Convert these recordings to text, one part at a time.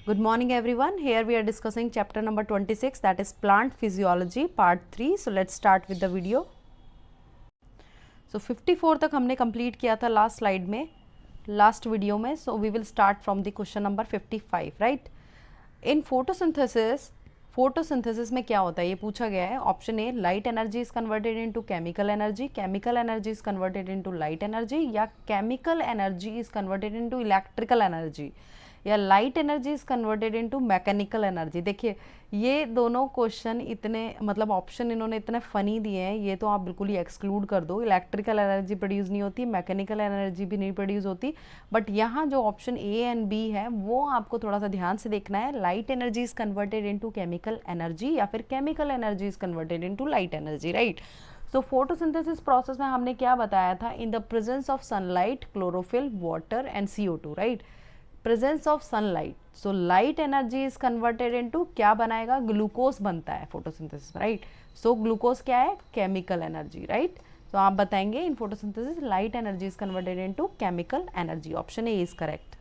Good morning everyone. Here we are discussing chapter number 26, that is plant physiology part 3. So let's start with the video. So 54 तक हमने complete किया था last slide में, last video में. So we will start from the question number 55, right? In photosynthesis में क्या होता है ये पूछा गया है. Option A, light energy is converted into chemical energy, chemical energy is converted into light energy, या chemical energy is converted into electrical energy, या light energy is converted into mechanical energy. देखिए ये दोनों क्वेश्चन इतने मतलब option इन्होंने इतने funny दिए हैं, ये तो आप बिल्कुल ही एक्सक्लूड कर दो. इलेक्ट्रिकल एनर्जी प्रोड्यूस नहीं होती, मैकेनिकल एनर्जी भी नहीं प्रोड्यूस होती, बट यहाँ जो ऑप्शन ए एंड बी है वो आपको थोड़ा सा ध्यान से देखना है. Light energy is converted into chemical energy या फिर chemical energy is converted into light energy, right. So photosynthesis process में हमने क्या बताया था, in the presence of sunlight, chlorophyll, water and CO2, right. Presence of sunlight, so light energy is converted into क्या बनाएगा, glucose बनता है photosynthesis में, राइट. सो ग्लूकोज क्या है, केमिकल एनर्जी, राइट. तो आप बताएंगे in photosynthesis light energy is converted into chemical energy. Option A is correct.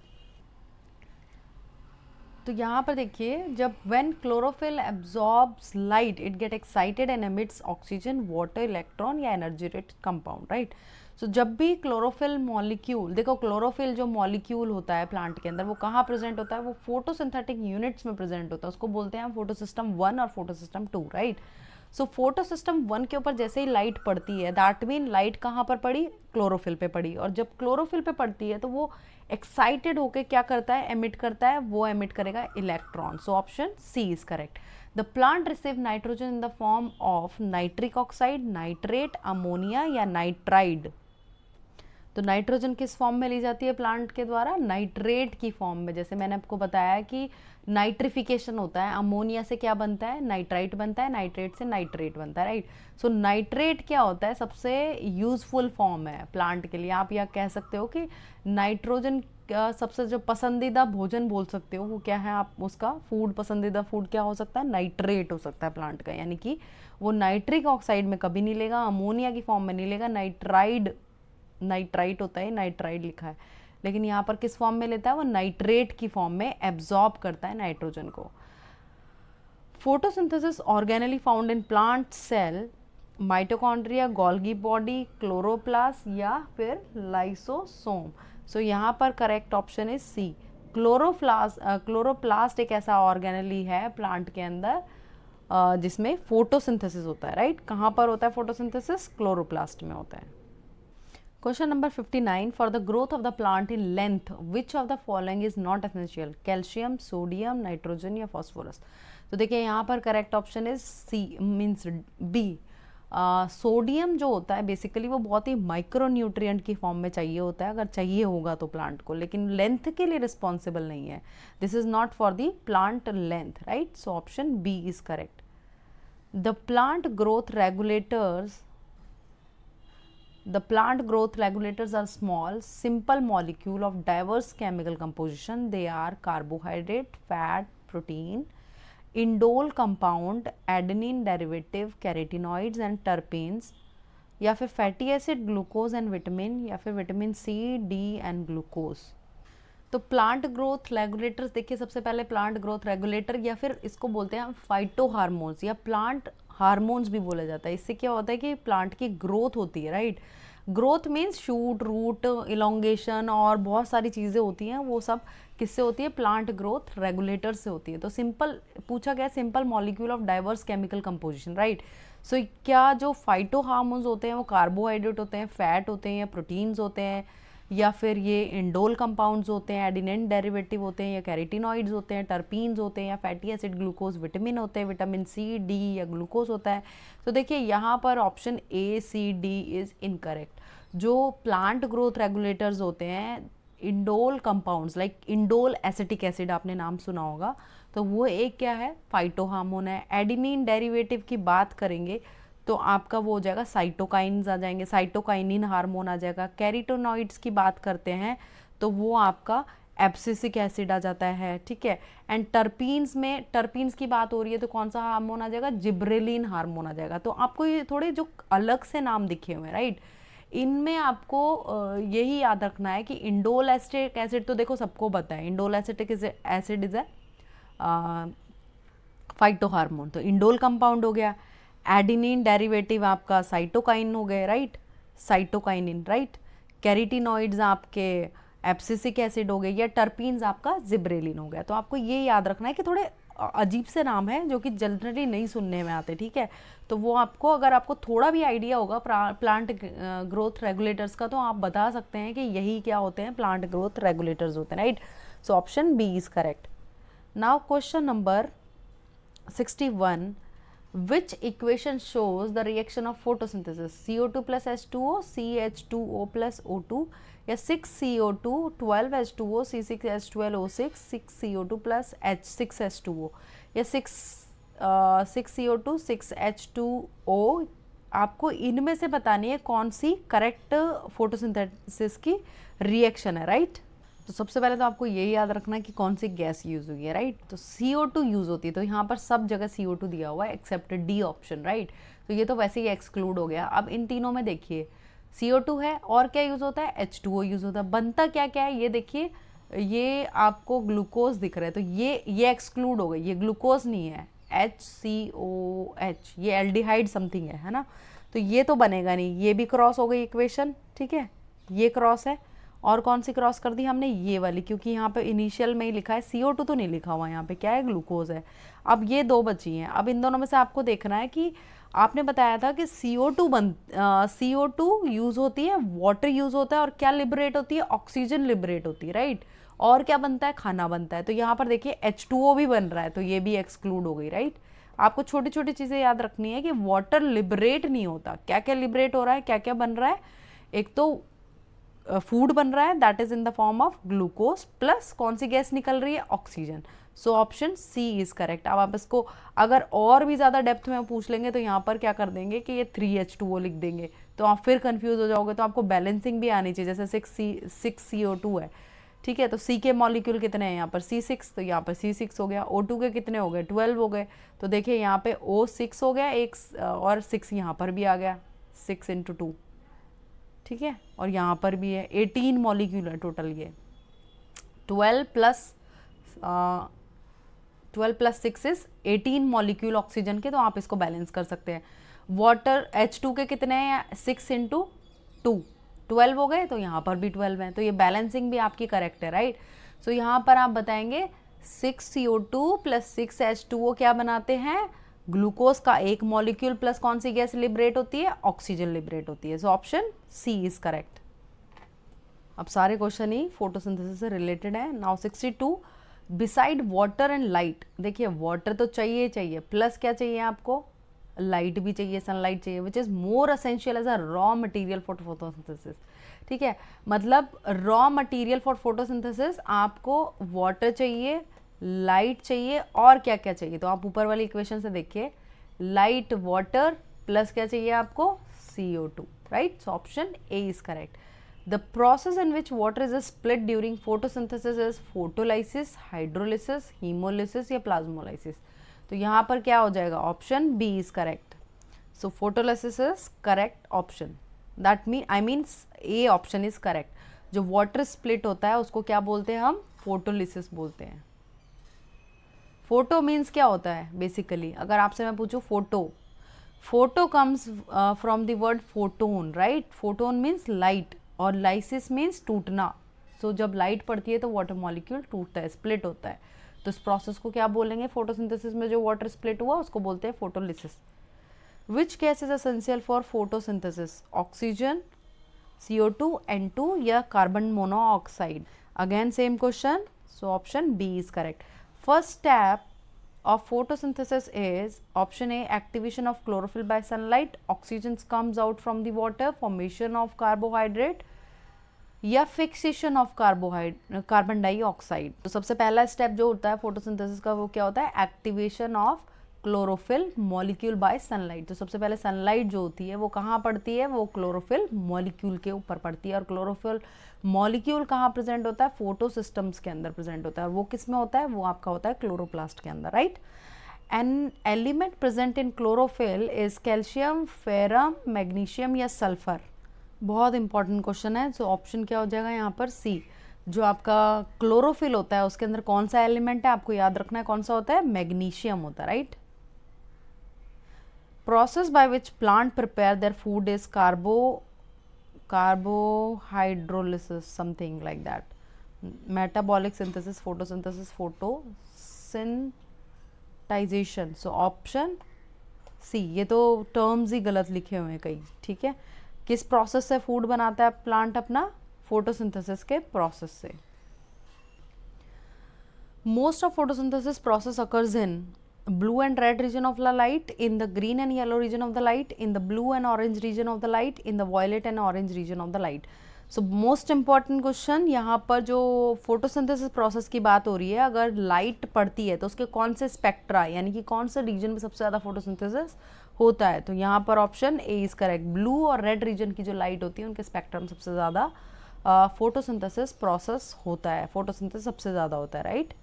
तो यहाँ पर देखिए, जब when chlorophyll absorbs light it get excited and emits oxygen, water, electron या energy rich compound, right. So जब भी क्लोरोफिल मॉलिक्यूल, देखो chlorophyll जो मॉलिक्यूल होता है प्लांट के अंदर वो कहाँ प्रेजेंट होता है, वो फोटोसिंथेटिक यूनिट्स में प्रेजेंट होता है. उसको बोलते हैं फोटोसिस्टम 1 और फोटोसिस्टम 2, राइट. सो फोटोसिस्टम 1 के ऊपर जैसे ही लाइट पड़ती है, दैट मीन लाइट कहाँ पर पड़ी, क्लोरोफिल पे पड़ी, और जब क्लोरोफिल पे पड़ती है तो वो एक्साइटेड होकर क्या करता है, एमिट करता है, वो एमिट करेगा electron. So option C is correct. The plant receive nitrogen in the form of nitric oxide, nitrate, ammonia या नाइट्राइड. तो नाइट्रोजन किस फॉर्म में ली जाती है प्लांट के द्वारा, नाइट्रेट की फॉर्म में. जैसे मैंने आपको बताया कि नाइट्रिफिकेशन होता है, अमोनिया से क्या बनता है, नाइट्राइट बनता है, नाइट्रेट से नाइट्रेट बनता है, राइट. सो नाइट्रेट क्या होता है, सबसे यूजफुल फॉर्म है प्लांट के लिए. आप यह कह सकते हो कि नाइट्रोजन का सबसे जो पसंदीदा भोजन बोल सकते हो वो क्या है, आप उसका फूड, पसंदीदा फूड क्या हो सकता है, नाइट्रेट हो सकता है प्लांट का. यानी कि वो नाइट्रिक ऑक्साइड में कभी नहीं लेगा, अमोनिया की फॉर्म में नहीं लेगा, नाइट्राइट होता है, नाइट्राइड लिखा है, लेकिन यहाँ पर किस फॉर्म में लेता है, वो नाइट्रेट की फॉर्म में एब्जॉर्ब करता है नाइट्रोजन को. Photosynthesis organelle found in plant cell, mitochondria, Golgi body, chloroplast या फिर लाइसोसोम. सो यहाँ पर correct option is C, chloroplast एक ऐसा ऑर्गेनली है प्लांट के अंदर जिसमें फोटोसिंथेसिस होता है, राइट. कहाँ पर होता है फोटोसिंथेसिस, क्लोरोप्लास्ट में होता है. Question number 59, for the growth of the plant in length, which of the following is not essential? Calcium, sodium, nitrogen या फॉस्फोरस. तो देखिए यहाँ पर correct option is C, means B. Sodium जो होता है बेसिकली वो बहुत ही माइक्रो न्यूट्रिएंट की फॉर्म में चाहिए होता है, अगर चाहिए होगा तो प्लांट को, लेकिन लेंथ के लिए रिस्पॉन्सिबल नहीं है. This is not for the plant length, right. So option B is correct. The plant growth regulators, the plant growth regulators are small, simple molecule of diverse chemical composition. They are carbohydrate, fat, protein, indole compound, adenine derivative, carotenoids and terpenes, या फिर fatty acid, glucose and vitamin, या फिर vitamin C, D and glucose. तो plant growth regulators, देखिए सबसे पहले plant growth regulator या फिर इसको बोलते हैं फाइटो हार्मोन्स या प्लांट हार्मोन्स भी बोला जाता है. इससे क्या होता है कि प्लांट की ग्रोथ होती है, right. Growth means shoot, root, elongation और बहुत सारी चीज़ें होती हैं, वो सब किससे होती है, प्लांट ग्रोथ रेगुलेटर से होती है. तो सिंपल पूछा गया, simple molecule of diverse chemical composition, right. So क्या जो फाइटो हार्मोन्स होते हैं वो कार्बोहाइड्रेट होते हैं, फैट होते हैं या प्रोटीन्स होते हैं, या फिर ये इंडोल कंपाउंड्स होते हैं, एडिनिन डेरिवेटिव होते हैं, या कैरोटीनॉइड्स होते हैं, टर्पीन्स होते हैं, या फैटी एसिड, ग्लूकोज, विटामिन होते हैं, विटामिन C, D या ग्लूकोज होता है. तो देखिए यहाँ पर option A, C, D is incorrect. जो प्लांट ग्रोथ रेगुलेटर्स होते हैं, indole compounds like indole acetic acid, आपने नाम सुना होगा, तो वो एक क्या है, फाइटो हार्मोन है. एडिनिन डेरिवेटिव की बात करेंगे तो आपका वो हो जाएगा, साइटोकाइन्स आ जाएंगे, साइटोकाइनिन हार्मोन आ जाएगा. कैरोटीनॉइड्स की बात करते हैं तो वो आपका एब्सिसिक एसिड आ जाता है, ठीक है. एंड टर्पीन्स में, टर्पीन्स की बात हो रही है तो कौन सा हार्मोन आ जाएगा, जिब्रेलिन हार्मोन आ जाएगा. तो आपको ये थोड़े जो अलग से नाम दिखे हुए हैं, राइट. इनमें आपको यही याद रखना है कि इंडोल एसिटिक एसिड तो देखो सबको पता है, indole acetic acid is a phyto hormone, तो इंडोल कंपाउंड हो गया। एडिनिन डेरिवेटिव आपका साइटोकाइन हो गए, राइट, साइटोकाइनिन, राइट। कैरिटिनॉइड्स आपके एब्सिसिक एसिड हो गए, या टर्पीन्स आपका जिब्रेलिन हो गया। तो आपको ये याद रखना है कि थोड़े अजीब से नाम है जो कि जनरली नहीं सुनने में आते, ठीक है। तो वो आपको, अगर आपको थोड़ा भी आइडिया होगा प्लांट ग्रोथ रेगुलेटर्स का, तो आप बता सकते हैं कि यही क्या होते हैं, प्लांट ग्रोथ रेगुलेटर्स होते हैं, right. So option B is correct. Now question number 61, which equation shows the reaction of photosynthesis? CO2 plus H2O, CH2O plus O2, या 6CO2 12H2O C6H12O6, 6CO2 plus H6H2O, या 6CO2 6H2O। आपको इनमें से बतानी है कौन सी करेक्ट फोटोसिंथेसिस की reaction है, राइट। तो सबसे पहले तो आपको ये याद रखना है कि कौन सी गैस यूज हुई है, राइट। तो CO2 यूज होती है, तो यहाँ पर सब जगह CO2 दिया हुआ है एक्सेप्ट डी ऑप्शन, राइट। तो ये तो वैसे ही एक्सक्लूड हो गया। अब इन तीनों में देखिए CO2 है, और क्या यूज होता है, H2O यूज होता है। बनता क्या क्या है ये देखिए, ये आपको ग्लूकोज दिख रहा है, तो ये एक्सक्लूड हो गई, ये ग्लूकोज नहीं है, HCOH, ये एल्डिहाइड समथिंग है ना। तो ये तो बनेगा नहीं, ये भी क्रॉस हो गई इक्वेशन, ठीक है, ये क्रॉस है। और कौन सी क्रॉस कर दी हमने, ये वाली, क्योंकि यहाँ पे इनिशियल में ही लिखा है, CO2 तो नहीं लिखा हुआ, यहाँ पे क्या है, ग्लूकोज है। अब ये दो बची हैं। अब इन दोनों में से आपको देखना है कि आपने बताया था कि CO2 यूज होती है, वाटर यूज होता है, और क्या लिबरेट होती है, ऑक्सीजन लिबरेट होती है, राइट। और क्या बनता है, खाना बनता है। तो यहाँ पर देखिए H2O भी बन रहा है, तो ये भी एक्सक्लूड हो गई, राइट। आपको छोटी छोटी चीज़ें याद रखनी है कि वाटर लिबरेट नहीं होता, क्या क्या लिबरेट हो रहा है, क्या क्या बन रहा है। एक तो फूड बन रहा है, that is in the form of glucose, plus कौन सी गैस निकल रही है, oxygen. So option C is correct. अब आप इसको अगर और भी ज़्यादा डेप्थ में पूछ लेंगे तो यहाँ पर क्या कर देंगे कि ये 3H2O लिख देंगे, तो आप फिर कंफ्यूज हो जाओगे। तो आपको बैलेंसिंग भी आनी चाहिए, जैसे 6CO2 है, ठीक है, तो C के मॉलिक्यूल कितने हैं यहाँ पर, C6, तो यहाँ पर C6 हो गया। O2 के कितने हो गए, 12 हो गए। तो देखिए यहाँ पे O6 हो गया एक, और 6 यहाँ पर भी आ गया, 6 × 2, ठीक है। और यहाँ पर भी है 18 मॉलिक्यूल है टोटल, ये 12 प्लस 6 इज 18 मॉलिक्यूल ऑक्सीजन के। तो आप इसको बैलेंस कर सकते हैं। वाटर H2 के कितने हैं, 6 × 2, 12 हो गए, तो यहाँ पर भी 12 हैं। तो ये बैलेंसिंग भी आपकी करेक्ट है, राइट। सो यहाँ पर आप बताएंगे 6CO2 प्लस 6H2O क्या बनाते हैं, ग्लूकोज का एक मॉलिक्यूल, प्लस कौन सी गैस लिबरेट होती है, ऑक्सीजन लिबरेट होती है। So option C is correct. अब सारे क्वेश्चन ही फोटोसिंथेसिस से रिलेटेड है। Now 62, beside water and light, देखिए वाटर तो चाहिए चाहिए, प्लस क्या चाहिए आपको, लाइट भी चाहिए, सनलाइट चाहिए, which is more essential as a raw material for photosynthesis, ठीक है। मतलब रॉ मटेरियल फॉर फोटोसिंथेसिस आपको वाटर चाहिए, लाइट चाहिए, और क्या क्या चाहिए। तो आप ऊपर वाली इक्वेशन से देखिए, लाइट, वाटर, प्लस क्या चाहिए आपको, CO2, right. So option A is correct. The process in which water is split during photosynthesis is photolysis, hydrolysis, hemolysis, या प्लाज्मोलाइसिस। तो यहाँ पर क्या हो जाएगा, option B is correct. So photolysis is correct option, that means A option is correct. जो water split होता है उसको क्या बोलते हैं हम, फोटोलिसिस बोलते हैं। फोटो मीन्स क्या होता है बेसिकली, अगर आपसे मैं पूछूं photo comes from the word photon, right. Photon means light, और लाइसिस मीन्स टूटना। सो जब लाइट पड़ती है तो वाटर मॉलिक्यूल टूटता है, स्प्लिट होता है। तो इस प्रोसेस को क्या बोलेंगे, फोटोसिंथेसिस में जो वाटर स्प्लिट हुआ उसको बोलते हैं photolysis. Which gas is essential for photosynthesis, oxygen, CO2, N2, या carbon monoxide. Again same question, so option B is correct. First step of photosynthesis is option A, activation of chlorophyll by sunlight, oxygen comes out from the water, formation of carbohydrate, या fixation of carbon dioxide. तो सबसे पहला step जो होता है photosynthesis का वो क्या होता है, activation of chlorophyll molecule by sunlight. तो सबसे पहले सनलाइट जो होती है वो कहाँ पड़ती है, वो क्लोरोफिल मॉलिक्यूल के ऊपर पड़ती है। और क्लोरोफिल मॉलिक्यूल कहाँ प्रेजेंट होता है, फोटो सिस्टम्स के अंदर प्रेजेंट होता है। और वो किस में होता है, वो आपका होता है क्लोरोप्लास्ट के अंदर, right. An element present in chlorophyll is calcium, ferrum, magnesium, या सल्फर। बहुत इंपॉर्टेंट क्वेश्चन है। सो ऑप्शन क्या हो जाएगा यहाँ पर, सी। जो आपका क्लोरोफिल होता है उसके अंदर कौन सा एलिमेंट है, आपको याद रखना है कौन सा होता है, मैग्नीशियम होता है, right. Process by which plant prepare their food is carbohydrolysis, something like that. Metabolic synthesis, photosynthesis, photosynthization. So option C. ये तो टर्म्स ही गलत लिखे हुए हैं कई, ठीक है। किस प्रोसेस से फूड बनाता है प्लांट अपना, फोटोसिंथेसिस के प्रोसेस से। Most of photosynthesis process occurs in blue and red region of the light, in the green and yellow region of the light, in the blue and orange region of the light, in the violet and orange region of the light. So most important question, यहाँ पर जो photosynthesis process की बात हो रही है, अगर light पड़ती है तो उसके कौन से स्पेक्ट्रा यानी कि कौन से रीजन में सबसे ज़्यादा फोटोसिंथेसिस होता है, तो यहाँ पर option A is correct. Blue और रेड रीजन की जो लाइट होती है उनके स्पेक्ट्रम सबसे ज़्यादा फोटोसिंथेसिस प्रोसेस होता है, फोटोसिंथेसिस सबसे ज़्यादा होता है, right.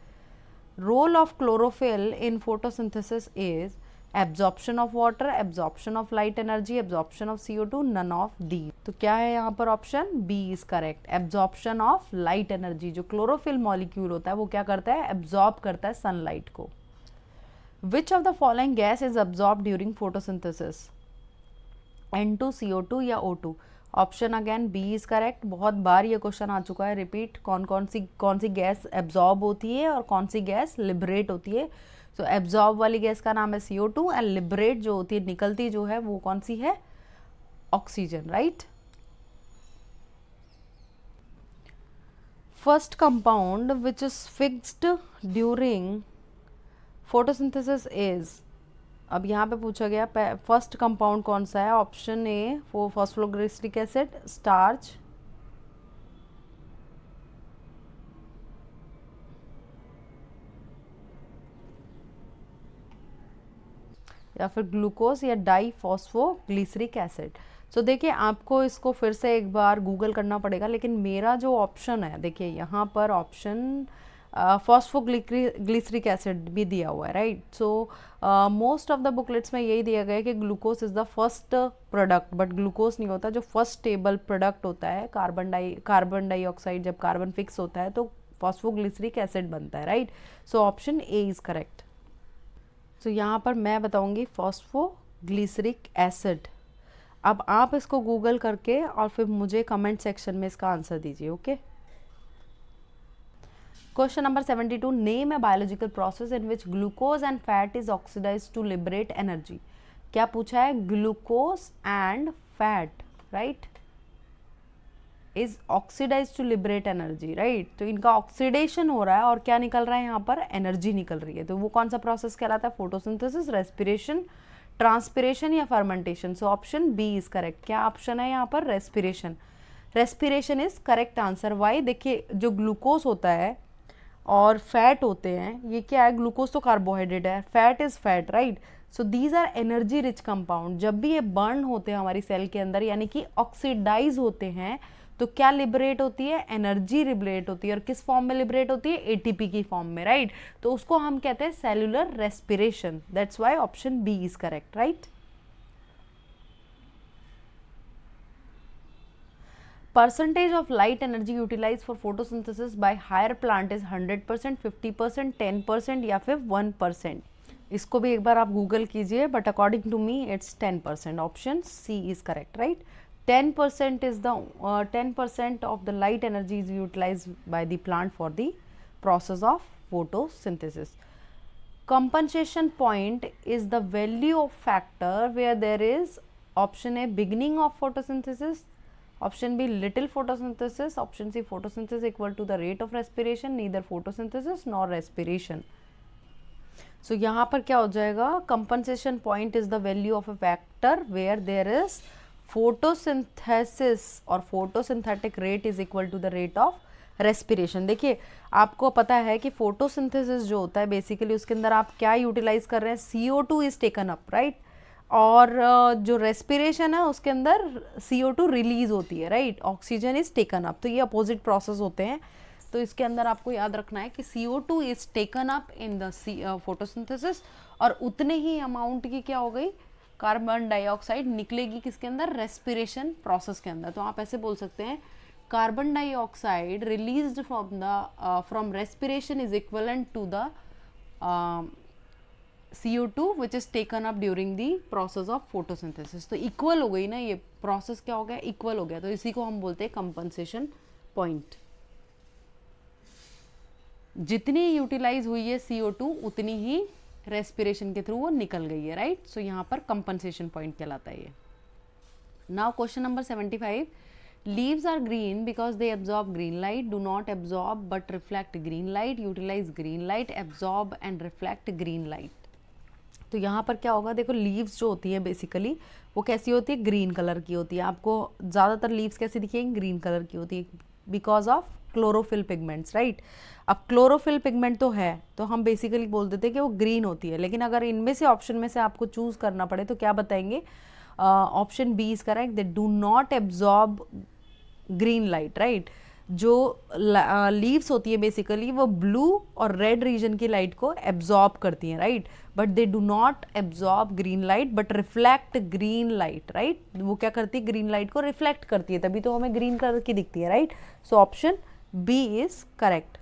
Role of chlorophyll in photosynthesis is absorption of water, absorption of light energy, absorption of CO2, none of these. तो क्या है यहाँ पर option B is correct, absorption of light energy. जो क्लोरोफिल मॉलिक्यूल होता है वो क्या करता है, एब्जॉर्ब करता है सनलाइट को। Which of the following gas is absorb during photosynthesis, N2, CO2 या O2। Option again B is correct. बहुत बार ये क्वेश्चन आ चुका है रिपीट, कौन कौन सी गैस एब्जॉर्ब होती है और कौन सी गैस लिबरेट होती है। तो एब्जॉर्ब वाली गैस का नाम है CO2 एंड लिबरेट जो होती है, निकलती जो है, वो कौन सी है, oxygen, right. First compound which is fixed during photosynthesis is, अब यहाँ पे पूछा गया फर्स्ट कंपाउंड कौन सा है, ऑप्शन ए फॉस्फोग्लिसरिक एसिड, स्टार्च, या फिर ग्लूकोज या डाईफॉस्फोग्लिसरिक एसिड। सो देखिए आपको इसको फिर से एक बार गूगल करना पड़ेगा, लेकिन मेरा जो ऑप्शन है, देखिए यहाँ पर ऑप्शन फॉस्फोग्लिसरिक एसिड भी दिया हुआ है, right. So most of the booklets में यही दिया गया है कि glucose is the first product, but glucose नहीं होता। जो फर्स्ट स्टेबल प्रोडक्ट होता है कार्बन डाइऑक्साइड, जब कार्बन फिक्स होता है तो फॉस्फोग्लिसरिक एसिड बनता है, right. So option A is correct. तो यहाँ पर मैं बताऊंगी फॉस्फोग्लिसरिक एसिड। अब आप इसको गूगल करके और फिर मुझे कमेंट सेक्शन में इसका आंसर दीजिए, okay. Question number 72. Name a biological process in which glucose and fat is oxidized to liberate energy. क्या पूछा है, glucose and fat, right, is oxidized to liberate energy, right। तो इनका ऑक्सीडेशन हो रहा है और क्या निकल रहा है यहाँ पर, एनर्जी निकल रही है। तो वो कौन सा प्रोसेस कहलाता है, फोटोसिंथेसिस, रेस्पिरेशन, ट्रांसपिरेशन या fermentation. So option B is correct. क्या ऑप्शन है यहाँ पर, respiration. Respiration is correct answer. Why, देखिए जो ग्लूकोज होता है और फैट होते हैं, ये क्या है, ग्लूकोज तो कार्बोहाइड्रेट है, fat is fat, right. So these are energy rich compound. जब भी ये बर्न होते हैं हमारी सेल के अंदर, यानी कि ऑक्सीडाइज होते हैं, तो क्या लिबरेट होती है, एनर्जी लिबरेट होती है। और किस फॉर्म में लिबरेट होती है, एटीपी की फॉर्म में, राइट। तो उसको हम कहते हैं cellular respiration. That's why option B is correct, right. Percentage of light energy utilized for photosynthesis by higher plant is 100%, 50%, 10% या फिर 1%। इसको भी एक बार आप गूगल कीजिए, but according to me it's 10%। Option C is correct, right. 10% is the 10% of the light energy is utilized by the plant for the process of photosynthesis. Compensation point is the value of factor where there is option A beginning of photosynthesis, option B little photosynthesis, option C photosynthesis equal to the rate of respiration, neither photosynthesis nor respiration. So यहाँ पर क्या हो जाएगा, compensation point is the value of a factor where there is photosynthesis or photosynthetic rate is equal to the rate of respiration। देखिए आपको पता है कि photosynthesis जो होता है बेसिकली उसके अंदर आप क्या यूटिलाइज कर रहे हैं, CO2 is taken up, right। और जो रेस्पिरेशन है उसके अंदर CO2 रिलीज होती है, right, oxygen is taken up. तो ये अपोजिट प्रोसेस होते हैं। तो इसके अंदर आपको याद रखना है कि CO2 is taken up in the photosynthesis, और उतने ही अमाउंट की क्या हो गई, कार्बन डाइऑक्साइड निकलेगी किसके अंदर, रेस्पिरेशन प्रोसेस के अंदर। तो आप ऐसे बोल सकते हैं carbon dioxide released from respiration is equivalent to the CO2 which is taken up during the process of photosynthesis. तो इक्वल हो गई ना, ये प्रोसेस क्या हो गया, इक्वल हो गया, तो इसी को हम बोलते हैं कंपनसेशन पॉइंट. जितनी यूटिलाइज हुई है CO2 उतनी ही रेस्पिरेशन के थ्रू वो निकल गई है, राइट. सो यहाँ पर कंपनसेशन पॉइंट कहलाता है ये. Now question number 75. Leaves are green because they absorb green light, do not absorb but reflect green light, utilize green light, absorb and reflect green light. तो यहाँ पर क्या होगा, देखो लीव्स जो होती है बेसिकली वो कैसी होती है, ग्रीन कलर की होती है. आपको ज़्यादातर लीव्स कैसी दिखेंगी, ग्रीन कलर की होती है, because of chlorophyll pigments, right. अब क्लोरोफिल पिगमेंट तो है, तो हम बेसिकली बोल देते हैं कि वो ग्रीन होती है. लेकिन अगर इनमें से ऑप्शन में से आपको चूज़ करना पड़े तो क्या बताएंगे, option B is correct, they do not absorb green light, right. जो लीव्स होती है बेसिकली वो ब्लू और रेड रीजन की लाइट को एब्जॉर्ब करती हैं, right. But they do not absorb green light but reflect green light, right. वो क्या करती है, ग्रीन लाइट को रिफ्लेक्ट करती है, तभी तो हमें ग्रीन कलर की दिखती है, right. So option B is correct.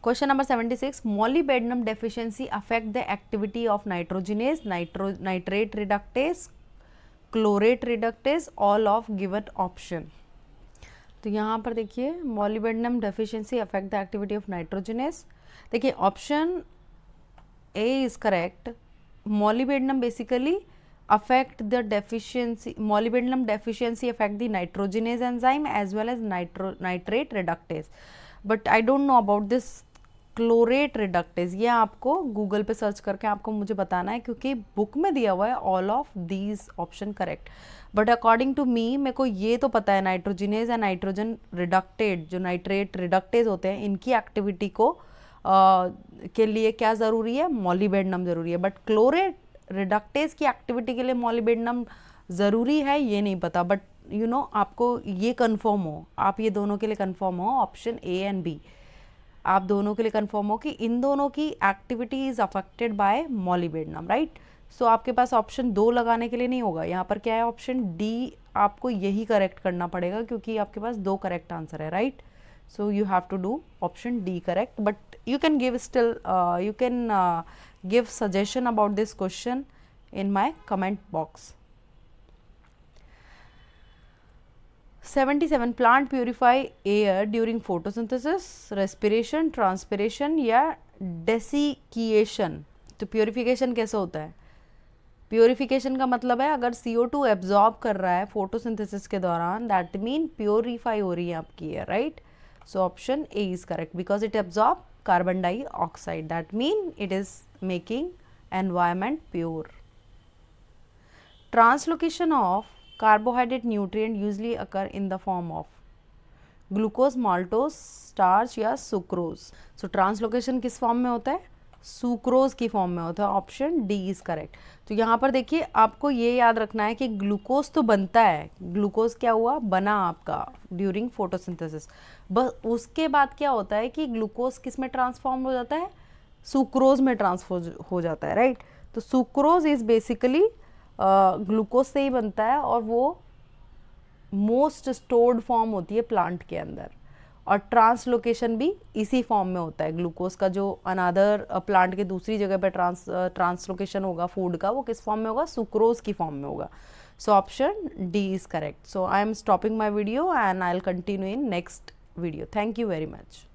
Question number 76. Molybdenum deficiency affect the activity of nitrogenase, nitrate reductase, chlorate reductase, all of given option. तो यहाँ पर देखिए molybdenum deficiency affect the activity of nitrogenase. देखिए option A is correct. Molybdenum basically affect the deficiency, molybdenum deficiency affect the nitrogenase enzyme as well as nitrate reductase. But I don't know about this chlorate reductase. ये आपको Google पे search करके आपको मुझे बताना है, क्योंकि बुक में दिया हुआ है all of these option correct. But according to me, मेरे को ये तो पता है नाइट्रोजिनेज एंड नाइट्रोजन रिडक्टेड, जो नाइट्रेट रिडक्टेज होते हैं, इनकी एक्टिविटी को के लिए क्या ज़रूरी है, मॉलिबेडनम ज़रूरी है. बट क्लोरेट रिडक्टेज की एक्टिविटी के लिए मॉलिबेडनम ज़रूरी है ये नहीं पता. बट यू नो आपको ये कन्फर्म हो, आप ये दोनों के लिए कन्फर्म हो, ऑप्शन ए एंड बी आप दोनों के लिए कंफर्म हो कि इन दोनों की activity is affected by molybdenum, right. So आपके पास ऑप्शन 2 लगाने के लिए नहीं होगा. यहाँ पर क्या है, ऑप्शन डी आपको यही करेक्ट करना पड़ेगा, क्योंकि आपके पास 2 करेक्ट आंसर है, right. So you have to do option D correct. But you can give still you can give suggestion about this question in my comment box. 77 plant purify air during photosynthesis, respiration, transpiration या desiccation. तो purification कैसे होता है? Purification का मतलब है अगर CO2 absorb कर रहा है फोटोसिंथेसिस के दौरान, दैट मीन प्योरीफाई हो रही है आपकी air, right. So option A is correct because it absorb carbon dioxide, that mean it is making environment pure. Translocation of carbohydrate nutrient usually occur in the form of glucose, maltose, starch या sucrose. So translocation किस form में होता है? Sucrose की form में होता है. Option D is correct. तो यहाँ पर देखिए आपको ये याद रखना है कि ग्लूकोज तो बनता है, ग्लूकोज क्या हुआ, बना आपका ड्यूरिंग फोटोसिंथेसिस. बस उसके बाद क्या होता है कि ग्लूकोज किस में ट्रांसफॉर्म हो जाता है? सुक्रोज में ट्रांसफॉर्म हो जाता है, राइट. तो सुक्रोज इज बेसिकली ग्लूकोज से ही बनता है और वो मोस्ट स्टोर्ड फॉर्म होती है प्लांट के अंदर. और ट्रांसलोकेशन भी इसी फॉर्म में होता है. ग्लूकोज का जो अनदर प्लांट के दूसरी जगह पे ट्रांसलोकेशन होगा फूड का, वो किस फॉर्म में होगा? सुक्रोज की फॉर्म में होगा. So option D is correct. So I am stopping my video and I will continue in next video. Thank you very much.